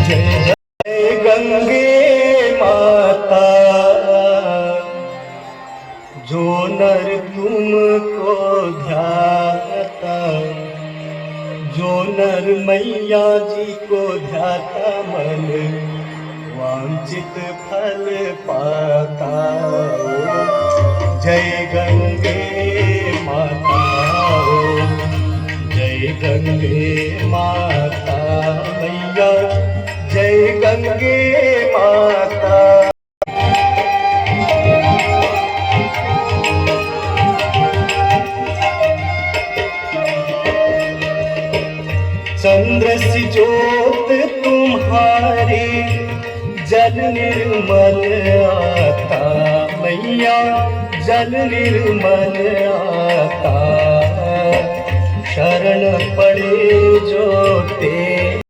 जय गंगे माता, जो नर तुमको ध्याता, जो नर मैया जी को ध्याता, मन वांछित फल पाता। जय गंगे माता, जय गंगे माता मैया, जय गंगे माता। चंद्र सी ज्योत तुम्हारी, जल निर्मल आता मैया, जल निर्मल आता। शरण पड़े जो ते